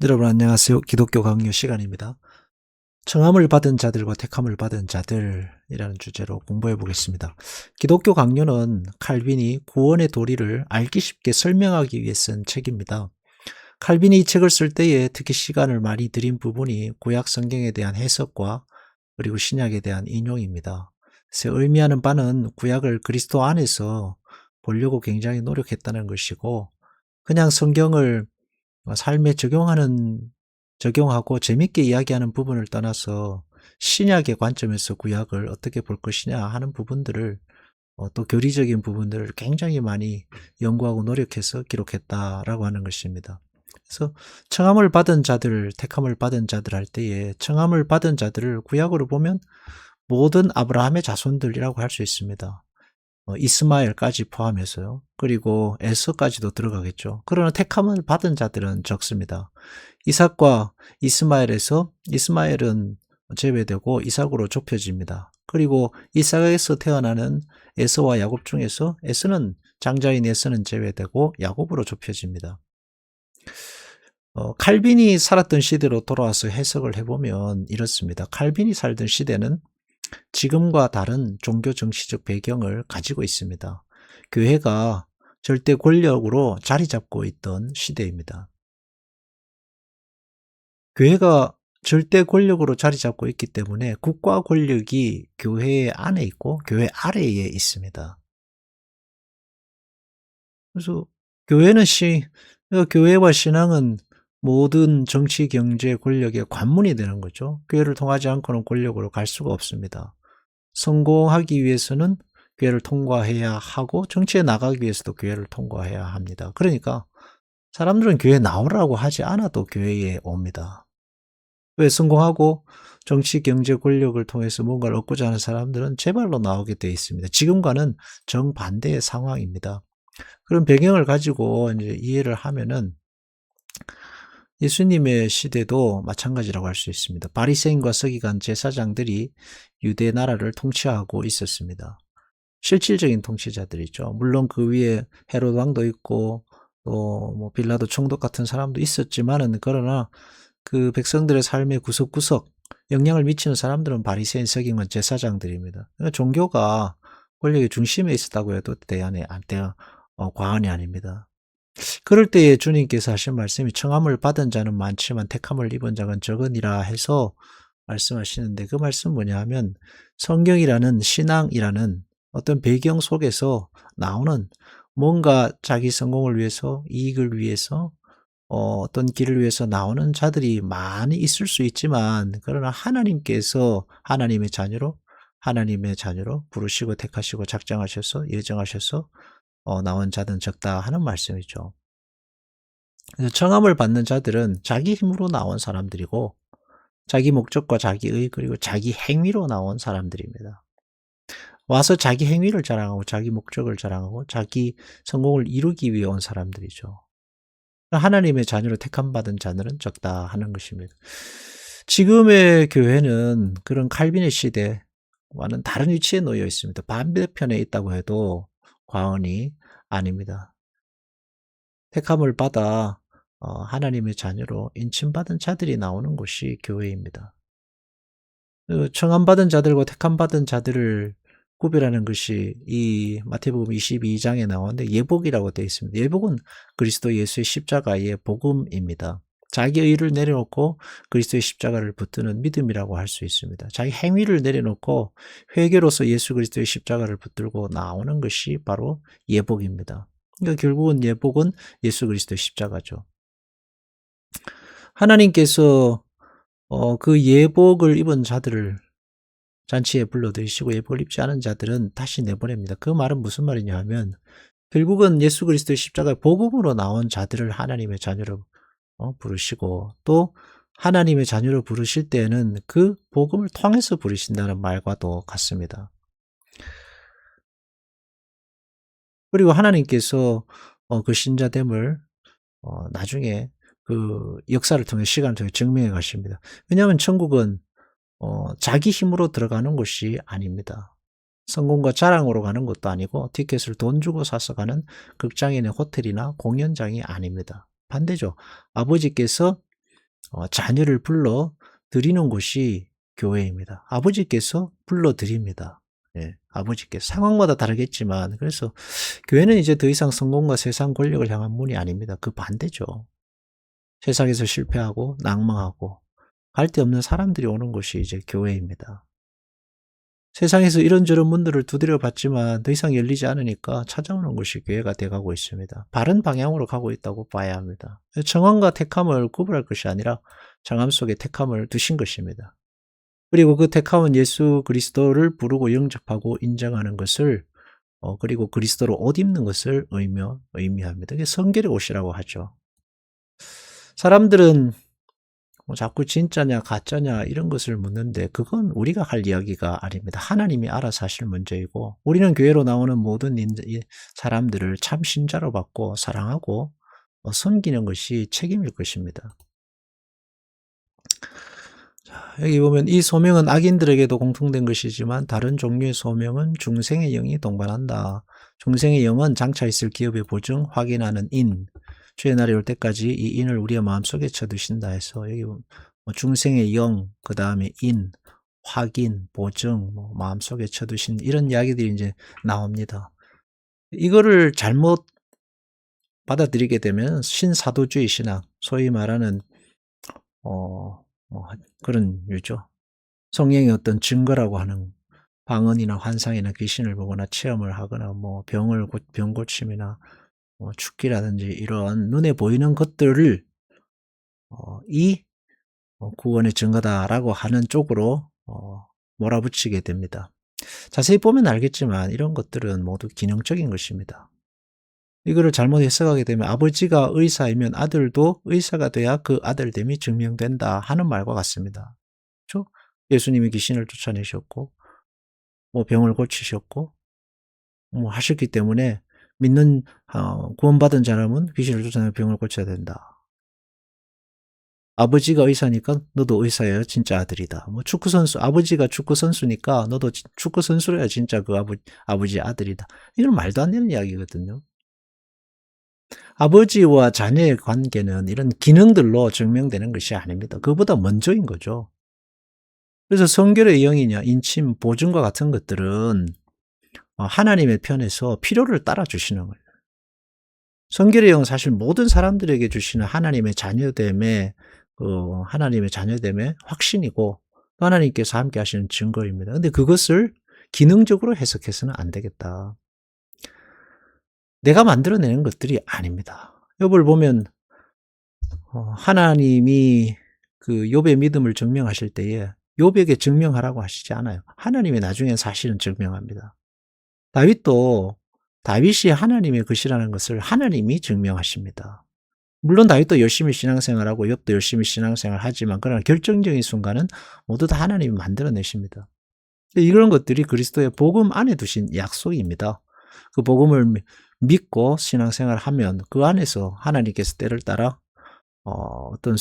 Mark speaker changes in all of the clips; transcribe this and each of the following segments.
Speaker 1: 여러분 안녕하세요. 기독교 강요 시간입니다. 청함을 받은 자들과 택함을 받은 자들이라는 주제로 공부해 보겠습니다. 기독교 강요는 칼빈이 구원의 도리를 알기 쉽게 설명하기 위해 쓴 책입니다. 칼빈이 이 책을 쓸 때에 특히 시간을 많이 들인 부분이 구약 성경에 대한 해석과 그리고 신약에 대한 인용입니다. 그래서 의미하는 바는 구약을 그리스도 안에서 보려고 굉장히 노력했다는 것이고, 그냥 성경을 삶에 적용하고 재밌게 이야기하는 부분을 떠나서 신약의 관점에서 구약을 어떻게 볼 것이냐 하는 부분들을, 또 교리적인 부분들을 굉장히 많이 연구하고 노력해서 기록했다라고 하는 것입니다. 그래서 청함을 받은 자들, 택함을 받은 자들 할 때에 청함을 받은 자들을 구약으로 보면 모든 아브라함의 자손들이라고 할 수 있습니다. 이스마엘까지 포함해서요. 그리고 에서까지도 들어가겠죠. 그러나 택함을 받은 자들은 적습니다. 이삭과 이스마엘에서 이스마엘은 제외되고 이삭으로 좁혀집니다. 그리고 이삭에서 태어나는 에서와 야곱 중에서 에서는 장자인 에서는 제외되고 야곱으로 좁혀집니다. 칼빈이 살았던 시대로 돌아와서 해석을 해보면 이렇습니다. 칼빈이 살던 시대는 지금과 다른 종교 정치적 배경을 가지고 있습니다. 교회가 절대 권력으로 자리 잡고 있던 시대입니다. 교회가 절대 권력으로 자리 잡고 있기 때문에 국가 권력이 교회 안에 있고 교회 아래에 있습니다. 그래서 교회는 교회와 신앙은 모든 정치, 경제, 권력의 관문이 되는 거죠. 교회를 통하지 않고는 권력으로 갈 수가 없습니다. 성공하기 위해서는 교회를 통과해야 하고 정치에 나가기 위해서도 교회를 통과해야 합니다. 그러니까 사람들은 교회 나오라고 하지 않아도 교회에 옵니다. 왜? 성공하고 정치, 경제, 권력을 통해서 뭔가를 얻고자 하는 사람들은 제발로 나오게 되어 있습니다. 지금과는 정반대의 상황입니다. 그런 배경을 가지고 이제 이해를 하면은 예수님의 시대도 마찬가지라고 할 수 있습니다. 바리새인과 서기관 제사장들이 유대 나라를 통치하고 있었습니다. 실질적인 통치자들이죠. 물론 그 위에 헤롯 왕도 있고 또 뭐 빌라도 총독 같은 사람도 있었지만은, 그러나 그 백성들의 삶의 구석구석 영향을 미치는 사람들은 바리새인, 서기관, 제사장들입니다. 그러니까 종교가 권력의 중심에 있었다고 해도 과언이 아닙니다. 그럴 때에 주님께서 하신 말씀이 청함을 받은 자는 많지만 택함을 입은 자는 적으니라 해서 말씀하시는데, 그 말씀 뭐냐 하면 성경이라는, 신앙이라는 어떤 배경 속에서 나오는 뭔가 자기 성공을 위해서, 이익을 위해서, 어떤 길을 위해서 나오는 자들이 많이 있을 수 있지만, 그러나 하나님께서 하나님의 자녀로 부르시고 택하시고 작정하셔서 예정하셔서 나온 자는 적다 하는 말씀이죠. 그래서 청함을 받는 자들은 자기 힘으로 나온 사람들이고 자기 목적과 자기의 그리고 자기 행위로 나온 사람들입니다. 와서 자기 행위를 자랑하고 자기 목적을 자랑하고 자기 성공을 이루기 위해 온 사람들이죠. 하나님의 자녀로 택함받은 자들은 적다 하는 것입니다. 지금의 교회는 그런 칼빈의 시대와는 다른 위치에 놓여 있습니다. 반대편에 있다고 해도 과언이 아닙니다. 택함을 받아 하나님의 자녀로 인침받은 자들이 나오는 곳이 교회입니다. 청함받은 자들과 택함받은 자들을 구별하는 것이 이 마태복음 22장에 나오는데 예복이라고 되어 있습니다. 예복은 그리스도 예수의 십자가의 복음입니다. 자기 의를 내려놓고 그리스도의 십자가를 붙드는 믿음이라고 할 수 있습니다. 자기 행위를 내려놓고 회개로서 예수 그리스도의 십자가를 붙들고 나오는 것이 바로 예복입니다. 그러니까 결국은 예복은 예수 그리스도의 십자가죠. 하나님께서 그 예복을 입은 자들을 잔치에 불러들이시고 예복을 입지 않은 자들은 다시 내보냅니다. 그 말은 무슨 말이냐 하면 결국은 예수 그리스도의 십자가의 복음으로 나온 자들을 하나님의 자녀로 부르시고, 또 하나님의 자녀로 부르실 때에는 그 복음을 통해서 부르신다는 말과도 같습니다. 그리고 하나님께서 그 신자됨을 나중에 그 역사를 통해, 시간을 통해 증명해 가십니다. 왜냐하면 천국은 자기 힘으로 들어가는 곳이 아닙니다. 성공과 자랑으로 가는 것도 아니고 티켓을 돈 주고 사서 가는 극장이나 호텔이나 공연장이 아닙니다. 반대죠. 아버지께서 자녀를 불러 드리는 곳이 교회입니다. 아버지께서 불러 드립니다. 예, 아버지께서. 상황마다 다르겠지만, 그래서 교회는 이제 더 이상 성공과 세상 권력을 향한 문이 아닙니다. 그 반대죠. 세상에서 실패하고 낭망하고 갈데없는 사람들이 오는 곳이 이제 교회입니다. 세상에서 이런저런 문들을 두드려 봤지만 더 이상 열리지 않으니까 찾아오는 곳이 교회가 돼가고 있습니다. 바른 방향으로 가고 있다고 봐야 합니다. 정함과 택함을 구분할 것이 아니라 정함 속에 택함을 두신 것입니다. 그리고 그 택함은 예수 그리스도를 부르고 영접하고 인정하는 것을 그리고 그리스도로 옷 입는 것을 의미합니다. 이게 성결의 옷이라고 하죠. 사람들은 자꾸 진짜냐 가짜냐 이런 것을 묻는데 그건 우리가 할 이야기가 아닙니다. 하나님이 알아서 하실 문제이고 우리는 교회로 나오는 모든 사람들을 참 신자로 받고 사랑하고 섬기는 것이 책임일 것입니다. 자, 여기 보면 이 소명은 악인들에게도 공통된 것이지만 다른 종류의 소명은 중생의 영이 동반한다. 중생의 영은 장차 있을 기업의 보증, 확인하는 인, 주의 날이 올 때까지 이 인을 우리의 마음속에 쳐두신다 해서 여기 중생의 영, 그 다음에 인, 확인, 보증, 마음속에 쳐두신 이런 이야기들이 이제 나옵니다. 이거를 잘못 받아들이게 되면 신사도주의 신앙, 소위 말하는 그런 유죠. 성령의 어떤 증거라고 하는 방언이나 환상이나 귀신을 보거나 체험을 하거나 병 고침이나 죽기라든지 이런 눈에 보이는 것들을 이 구원의 증거다라고 하는 쪽으로 몰아붙이게 됩니다. 자세히 보면 알겠지만 이런 것들은 모두 기능적인 것입니다. 이거를 잘못 해석하게 되면 아버지가 의사이면 아들도 의사가 돼야 그 아들됨이 증명된다 하는 말과 같습니다. 그렇죠? 예수님이 귀신을 쫓아내셨고 병을 고치셨고 하셨기 때문에 믿는 구원받은 사람은 귀신을 쫓아내고 병을 고쳐야 된다. 아버지가 의사니까 너도 의사여야 진짜 아들이다. 축구 선수 아버지가 축구 선수니까 너도 축구 선수로야 진짜 그 아버지 아들이다. 이건 말도 안 되는 이야기거든요. 아버지와 자녀의 관계는 이런 기능들로 증명되는 것이 아닙니다. 그보다 먼저인 거죠. 그래서 성결의 영이냐 인침, 보증과 같은 것들은 하나님의 편에서 필요를 따라주시는 거예요. 성결의 영은 사실 모든 사람들에게 주시는 하나님의 자녀됨의 확신이고 하나님께서 함께 하시는 증거입니다. 근데 그것을 기능적으로 해석해서는 안 되겠다. 내가 만들어내는 것들이 아닙니다. 욥을 보면 하나님이 그 욥의 믿음을 증명하실 때에 욥에게 증명하라고 하시지 않아요. 하나님이 나중에 사실은 증명합니다. 다윗이 하나님의 것이라는 것을 하나님이 증명하십니다. 물론 다윗도 열심히 신앙생활하고 욥도 열심히 신앙생활하지만 그러나 결정적인 순간은 모두 다 하나님이 만들어내십니다. 이런 것들이 그리스도의 복음 안에 두신 약속입니다. 그 복음을 믿고 신앙생활하면 그 안에서 하나님께서 때를 따라 어떤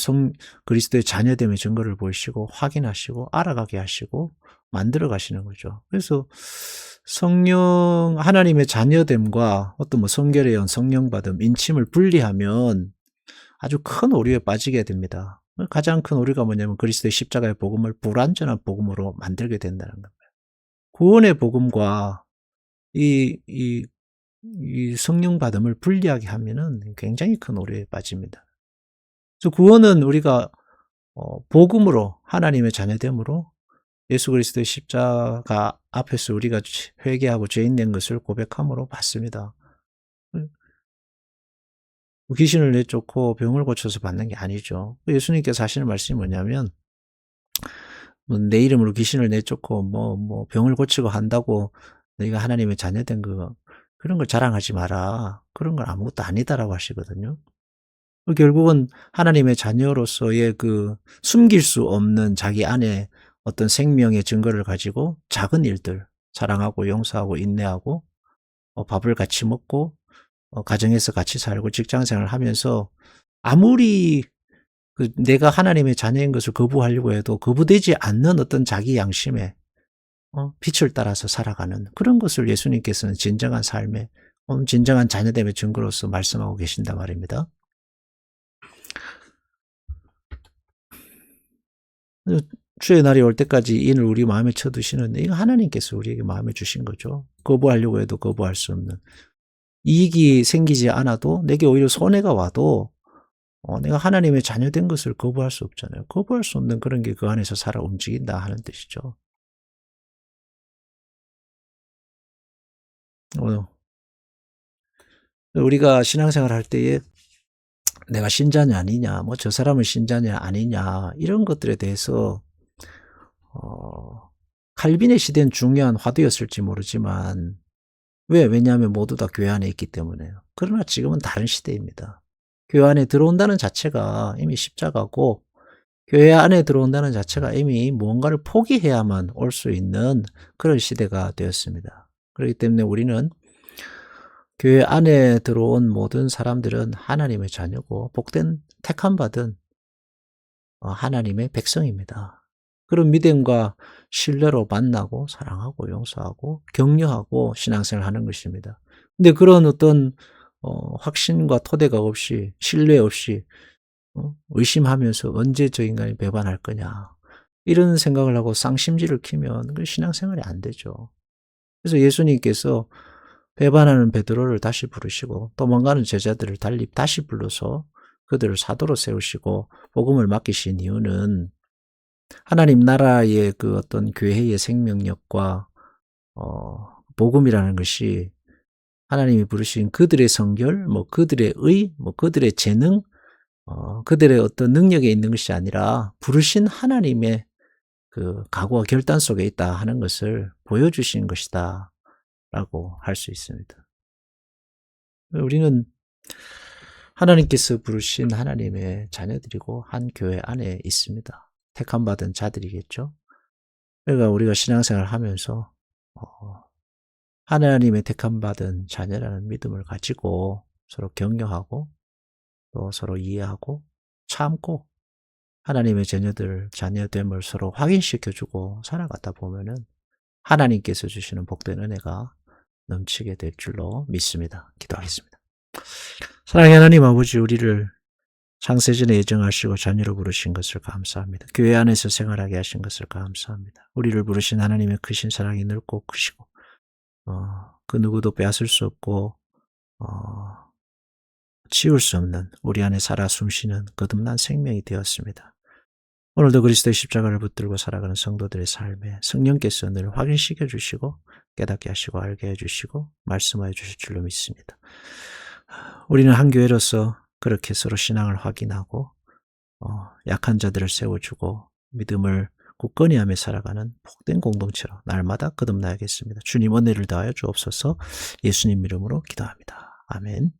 Speaker 1: 그리스도의 자녀됨의 증거를 보이시고 확인하시고 알아가게 하시고 만들어 가시는 거죠. 그래서 하나님의 자녀됨과 어떤 성결의 영, 성령 받음, 인침을 분리하면 아주 큰 오류에 빠지게 됩니다. 가장 큰 오류가 뭐냐면 그리스도의 십자가의 복음을 불완전한 복음으로 만들게 된다는 겁니다. 구원의 복음과 이 성령 받음을 분리하게 하면은 굉장히 큰 오류에 빠집니다. 그래서 구원은 우리가 복음으로 하나님의 자녀됨으로 예수 그리스도의 십자가 앞에서 우리가 회개하고 죄인 된 것을 고백함으로 받습니다. 귀신을 내쫓고 병을 고쳐서 받는 게 아니죠. 예수님께서 하시는 말씀이 뭐냐면 내 이름으로 귀신을 내쫓고 병을 고치고 한다고 너희가 하나님의 자녀된 그런 걸 자랑하지 마라. 그런 건 아무것도 아니다라고 하시거든요. 결국은 하나님의 자녀로서의 숨길 수 없는 자기 안에 어떤 생명의 증거를 가지고 작은 일들, 사랑하고 용서하고 인내하고 밥을 같이 먹고 가정에서 같이 살고 직장생활을 하면서 아무리 내가 하나님의 자녀인 것을 거부하려고 해도 거부되지 않는 어떤 자기 양심에 빛을 따라서 살아가는 그런 것을 예수님께서는 진정한 삶의 진정한 자녀됨의 증거로서 말씀하고 계신단 말입니다. 주의 날이 올 때까지 인을 우리 마음에 쳐두시는데 이거 하나님께서 우리에게 마음에 주신 거죠. 거부하려고 해도 거부할 수 없는. 이익이 생기지 않아도 내게 오히려 손해가 와도 내가 하나님의 자녀된 것을 거부할 수 없잖아요. 거부할 수 없는 그런 게 그 안에서 살아 움직인다 하는 뜻이죠. 우리가 신앙생활 할 때에 내가 신자냐 아니냐, 뭐 저 사람은 신자냐 아니냐 이런 것들에 대해서 칼빈의 시대는 중요한 화두였을지 모르지만 왜냐하면 모두 다 교회 안에 있기 때문에요. 그러나 지금은 다른 시대입니다. 교회 안에 들어온다는 자체가 이미 십자가고 교회 안에 들어온다는 자체가 이미 무언가를 포기해야만 올 수 있는 그런 시대가 되었습니다. 그렇기 때문에 우리는 교회 안에 들어온 모든 사람들은 하나님의 자녀고 복된 택함받은 하나님의 백성입니다. 그런 믿음과 신뢰로 만나고 사랑하고 용서하고 격려하고 신앙생활을 하는 것입니다. 근데 그런 어떤 확신과 토대가 없이 신뢰 없이 의심하면서 언제 저 인간이 배반할 거냐 이런 생각을 하고 쌍심지를 키면 그 신앙생활이 안 되죠. 그래서 예수님께서 배반하는 베드로를 다시 부르시고 도망가는 제자들을 달리 다시 불러서 그들을 사도로 세우시고 복음을 맡기신 이유는 하나님 나라의 그 어떤 교회의 생명력과 복음이라는 것이 하나님이 부르신 그들의 성결, 뭐 그들의 의, 뭐 그들의 재능, 그들의 어떤 능력에 있는 것이 아니라 부르신 하나님의 그 각오와 결단 속에 있다 하는 것을 보여주신 것이다 라고 할 수 있습니다. 우리는 하나님께서 부르신 하나님의 자녀들이고 한 교회 안에 있습니다. 택함받은 자들이겠죠. 그러니까 우리가 신앙생활을 하면서 하나님의 택함받은 자녀라는 믿음을 가지고 서로 격려하고 또 서로 이해하고 참고 하나님의 자녀됨을 서로 확인시켜주고 살아가다 보면은 하나님께서 주시는 복된 은혜가 넘치게 될 줄로 믿습니다. 기도하겠습니다. 사랑의 하나님 아버지, 우리를 창세전에 예정하시고 자녀로 부르신 것을 감사합니다. 교회 안에서 생활하게 하신 것을 감사합니다. 우리를 부르신 하나님의 크신 사랑이 넓고 크시고 그 누구도 빼앗을 수 없고 치울 수 없는 우리 안에 살아 숨쉬는 거듭난 생명이 되었습니다. 오늘도 그리스도의 십자가를 붙들고 살아가는 성도들의 삶에 성령께서 늘 확인시켜 주시고 깨닫게 하시고 알게 해주시고 말씀하여 주실 줄로 믿습니다. 우리는 한 교회로서 그렇게 서로 신앙을 확인하고 약한 자들을 세워주고 믿음을 굳건히 하며 살아가는 복된 공동체로 날마다 거듭나야겠습니다. 주님 은혜를 다하여 주옵소서. 예수님 이름으로 기도합니다. 아멘.